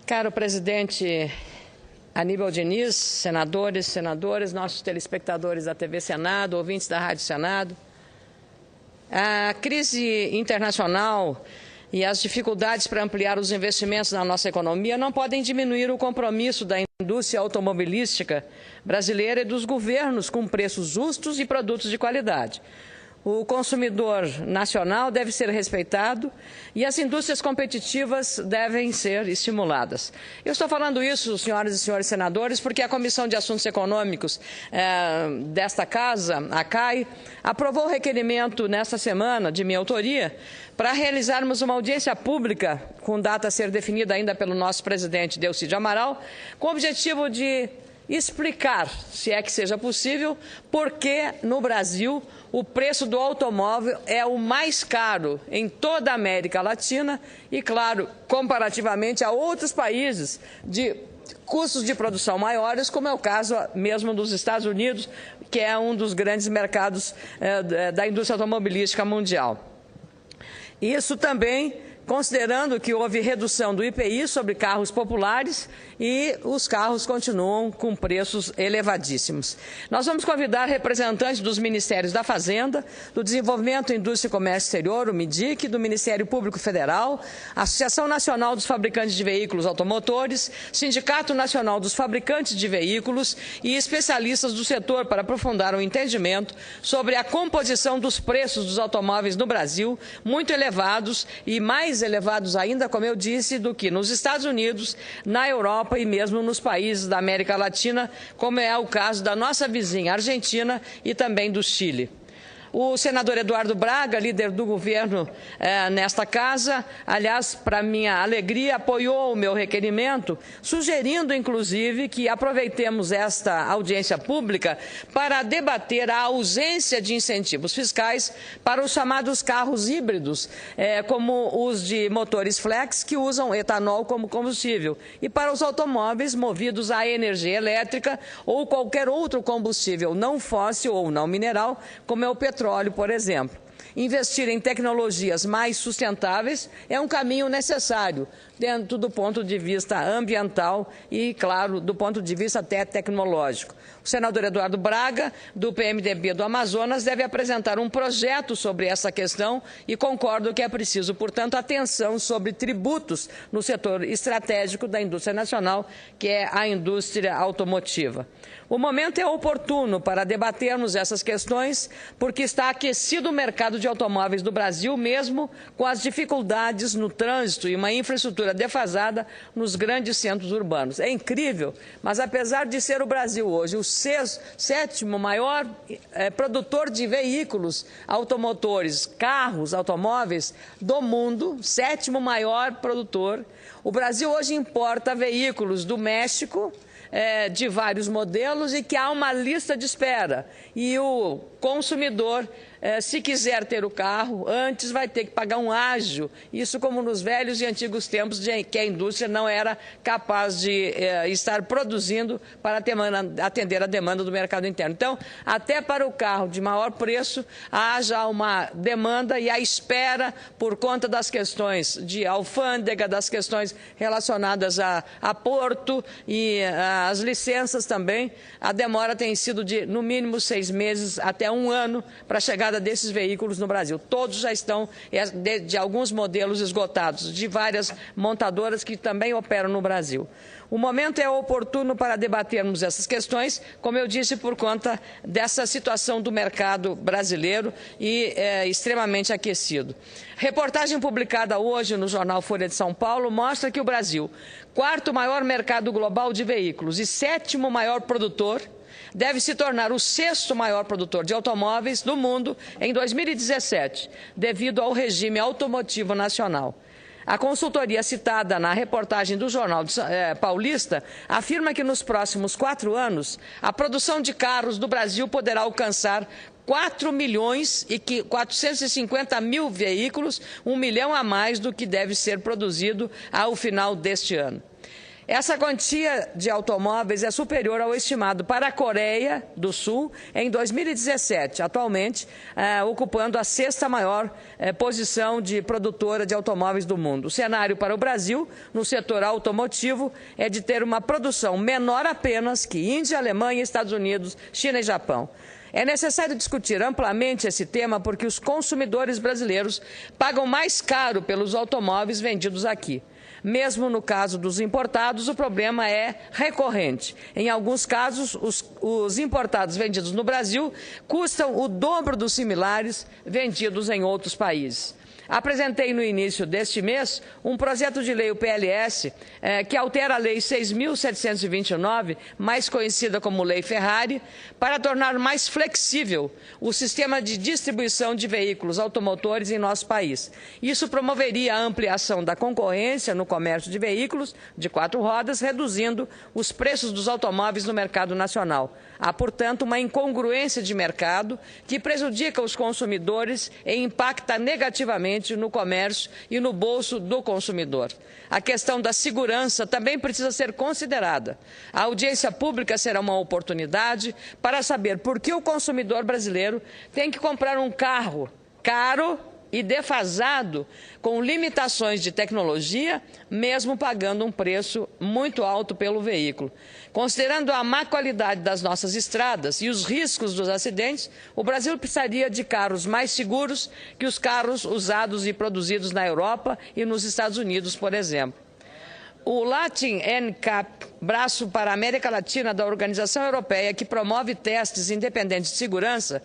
Caro presidente Aníbal Diniz, senadores, senadoras, nossos telespectadores da TV Senado, ouvintes da Rádio Senado, a crise internacional e as dificuldades para ampliar os investimentos na nossa economia não podem diminuir o compromisso da indústria automobilística brasileira e dos governos com preços justos e produtos de qualidade. O consumidor nacional deve ser respeitado e as indústrias competitivas devem ser estimuladas. Eu estou falando isso, senhoras e senhores senadores, porque a Comissão de Assuntos Econômicos desta Casa, a CAI, aprovou o requerimento nesta semana, de minha autoria, para realizarmos uma audiência pública, com data a ser definida ainda pelo nosso presidente Delcy de Amaral, com o objetivo de explicar, se é que seja possível, por que no Brasil o preço do automóvel é o mais caro em toda a América Latina e, claro, comparativamente a outros países de custos de produção maiores, como é o caso mesmo dos Estados Unidos, que é um dos grandes mercados da indústria automobilística mundial. Isso também considerando que houve redução do IPI sobre carros populares e os carros continuam com preços elevadíssimos. Nós vamos convidar representantes dos Ministérios da Fazenda, do Desenvolvimento, Indústria e Comércio Exterior, o MIDIC, do Ministério Público Federal, Associação Nacional dos Fabricantes de Veículos Automotores, Sindicato Nacional dos Fabricantes de Veículos e especialistas do setor para aprofundar o entendimento sobre a composição dos preços dos automóveis no Brasil, muito elevados e mais elevados ainda, como eu disse, do que nos Estados Unidos, na Europa e mesmo nos países da América Latina, como é o caso da nossa vizinha Argentina e também do Chile. O senador Eduardo Braga, líder do governo nesta casa, aliás, para minha alegria, apoiou o meu requerimento, sugerindo, inclusive, que aproveitemos esta audiência pública para debater a ausência de incentivos fiscais para os chamados carros híbridos, como os de motores flex, que usam etanol como combustível, e para os automóveis movidos a energia elétrica ou qualquer outro combustível não fóssil ou não mineral, como é o petróleo, por exemplo. Investir em tecnologias mais sustentáveis é um caminho necessário, dentro do ponto de vista ambiental e, claro, do ponto de vista até tecnológico. O senador Eduardo Braga, do PMDB do Amazonas, deve apresentar um projeto sobre essa questão e concordo que é preciso, portanto, atenção sobre tributos no setor estratégico da indústria nacional, que é a indústria automotiva. O momento é oportuno para debatermos essas questões, porque está aquecido o mercado de automóveis do Brasil, mesmo com as dificuldades no trânsito e uma infraestrutura defasada nos grandes centros urbanos. É incrível, mas apesar de ser o Brasil hoje o sétimo maior produtor de veículos automotores, carros, automóveis do mundo, sétimo maior produtor, o Brasil hoje importa veículos do México, de vários modelos e que há uma lista de espera. E o consumidor, se quiser ter o carro, antes vai ter que pagar um ágio. Isso como nos velhos e antigos tempos que a indústria não era capaz de estar produzindo para atender a demanda do mercado interno. Então, até para o carro de maior preço, há já uma demanda e a espera por conta das questões de alfândega, das questões relacionadas a porto e as licenças também. A demora tem sido de, no mínimo, 6 meses até 1 ano para a chegada desses veículos no Brasil. Todos já estão, de alguns modelos esgotados, de várias montadoras que também operam no Brasil. O momento é oportuno para debatermos essas questões, como eu disse, por conta dessa situação do mercado brasileiro e extremamente aquecido. Reportagem publicada hoje no jornal Folha de São Paulo mostra que o Brasil, 4º maior mercado global de veículos e 7º maior produtor, deve se tornar o 6º maior produtor de automóveis do mundo em 2017, devido ao regime automotivo nacional. A consultoria citada na reportagem do Jornal Paulista afirma que nos próximos 4 anos, a produção de carros do Brasil poderá alcançar 4 milhões e 450 mil veículos, 1 milhão a mais do que deve ser produzido ao final deste ano. Essa quantia de automóveis é superior ao estimado para a Coreia do Sul em 2017, atualmente ocupando a 6ª maior posição de produtora de automóveis do mundo. O cenário para o Brasil, no setor automotivo, é de ter uma produção menor apenas que Índia, Alemanha, Estados Unidos, China e Japão. É necessário discutir amplamente esse tema porque os consumidores brasileiros pagam mais caro pelos automóveis vendidos aqui. Mesmo no caso dos importados, o problema é recorrente. Em alguns casos, os importados vendidos no Brasil custam o dobro dos similares vendidos em outros países. Apresentei no início deste mês um projeto de lei, o PLS, que altera a Lei 6.729, mais conhecida como Lei Ferrari, para tornar mais flexível o sistema de distribuição de veículos automotores em nosso país. Isso promoveria a ampliação da concorrência no comércio de veículos de 4 rodas, reduzindo os preços dos automóveis no mercado nacional. Há, portanto, uma incongruência de mercado que prejudica os consumidores e impacta negativamente no comércio e no bolso do consumidor. A questão da segurança também precisa ser considerada. A audiência pública será uma oportunidade para saber por que o consumidor brasileiro tem que comprar um carro caro e defasado, com limitações de tecnologia, mesmo pagando um preço muito alto pelo veículo. Considerando a má qualidade das nossas estradas e os riscos dos acidentes, o Brasil precisaria de carros mais seguros que os carros usados e produzidos na Europa e nos Estados Unidos, por exemplo. O Latin NCAP, braço para a América Latina da Organização Europeia, que promove testes independentes de segurança,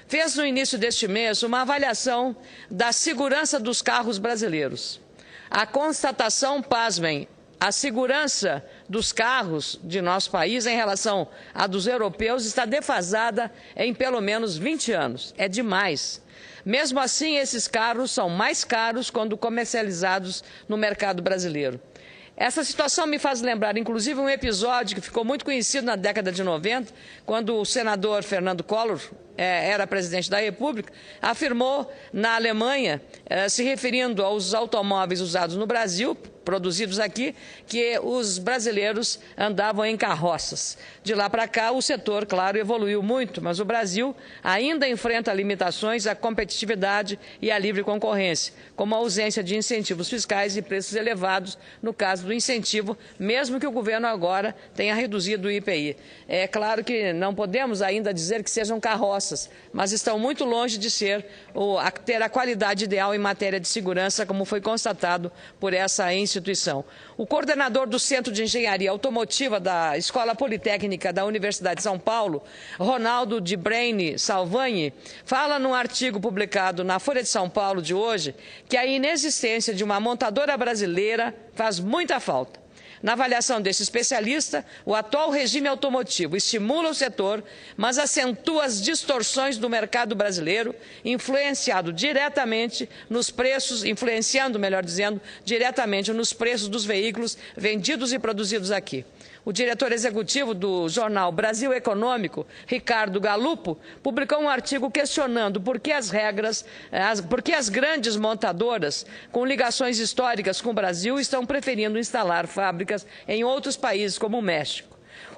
fez no início deste mês uma avaliação da segurança dos carros brasileiros. A constatação, pasmem, a segurança dos carros de nosso país em relação à dos europeus está defasada em pelo menos 20 anos. É demais. Mesmo assim, esses carros são mais caros quando comercializados no mercado brasileiro. Essa situação me faz lembrar, inclusive, um episódio que ficou muito conhecido na década de 90, quando o senador Fernando Collor era presidente da República, afirmou na Alemanha, se referindo aos automóveis usados no Brasil, produzidos aqui, que os brasileiros andavam em carroças. De lá para cá, o setor, claro, evoluiu muito, mas o Brasil ainda enfrenta limitações à competitividade e à livre concorrência, como a ausência de incentivos fiscais e preços elevados, no caso do incentivo, mesmo que o governo agora tenha reduzido o IPI. É claro que não podemos ainda dizer que sejam carroças, mas estão muito longe de ter a qualidade ideal em matéria de segurança, como foi constatado por essa instituição. O coordenador do Centro de Engenharia Automotiva da Escola Politécnica da Universidade de São Paulo, Ronaldo de Braine Salvani, fala num artigo publicado na Folha de São Paulo de hoje que a inexistência de uma montadora brasileira faz muita falta. Na avaliação desse especialista, o atual regime automotivo estimula o setor, mas acentua as distorções do mercado brasileiro, influenciando, melhor dizendo, diretamente nos preços dos veículos vendidos e produzidos aqui. O diretor executivo do jornal Brasil Econômico, Ricardo Galupo, publicou um artigo questionando por que as grandes montadoras com ligações históricas com o Brasil estão preferindo instalar fábricas em outros países como o México.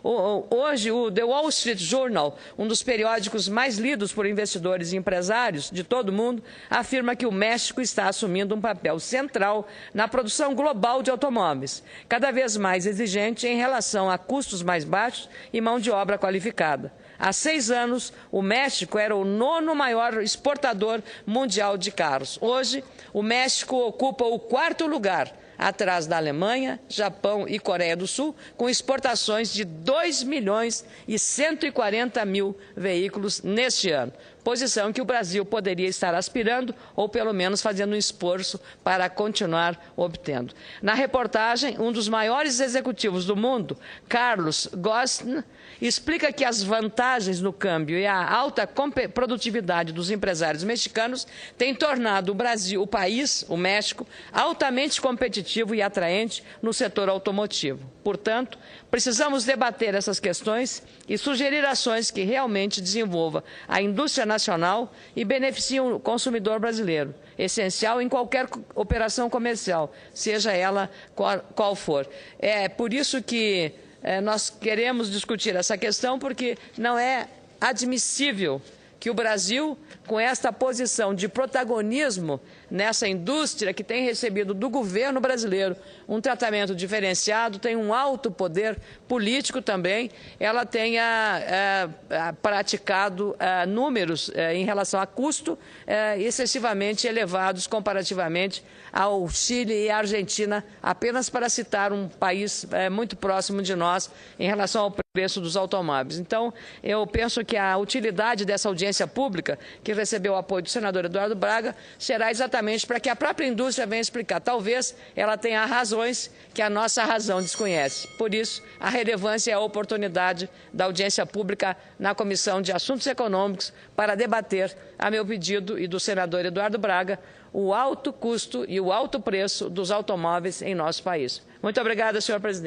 Hoje, o The Wall Street Journal, um dos periódicos mais lidos por investidores e empresários de todo o mundo, afirma que o México está assumindo um papel central na produção global de automóveis, cada vez mais exigente em relação a custos mais baixos e mão de obra qualificada. Há 6 anos, o México era o 9º maior exportador mundial de carros. Hoje, o México ocupa o 4º lugar, atrás da Alemanha, Japão e Coreia do Sul, com exportações de 2.140.000 veículos neste ano. Posição que o Brasil poderia estar aspirando ou, pelo menos, fazendo um esforço para continuar obtendo. Na reportagem, um dos maiores executivos do mundo, Carlos Ghosn, explica que as vantagens no câmbio e a alta produtividade dos empresários mexicanos têm tornado o país, o México, altamente competitivo e atraente no setor automotivo. Portanto, precisamos debater essas questões e sugerir ações que realmente desenvolvam a indústria internacional e beneficiam o consumidor brasileiro, essencial em qualquer operação comercial, seja ela qual for. É por isso que nós queremos discutir essa questão, porque não é admissível que o Brasil, com esta posição de protagonismo nessa indústria que tem recebido do governo brasileiro um tratamento diferenciado, tem um alto poder político também, ela tenha praticado números em relação a custo excessivamente elevados comparativamente ao Chile e à Argentina, apenas para citar um país muito próximo de nós em relação ao preço dos automóveis. Então, eu penso que a utilidade dessa audiência pública, que recebeu o apoio do senador Eduardo Braga, será exatamente para que a própria indústria venha explicar. Talvez ela tenha razões que a nossa razão desconhece. Por isso, a relevância e a oportunidade da audiência pública na Comissão de Assuntos Econômicos para debater, a meu pedido e do senador Eduardo Braga, o alto custo e o alto preço dos automóveis em nosso país. Muito obrigada, senhor presidente.